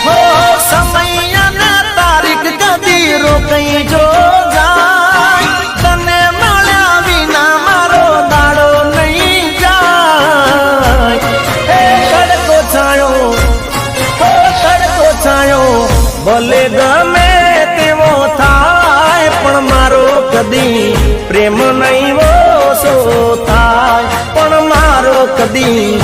હો સમય અને તારીખ કદી રોકઈ જો જાય તને મળ્યા વિના મારો દાડો નહીં જાય હે તડકો છાયો હો તડકો છાયો ભલે ગમે તેવો થાય પણ મારો કદી પ્રેમ નહીં ઓછો થાય પણ મારો કદી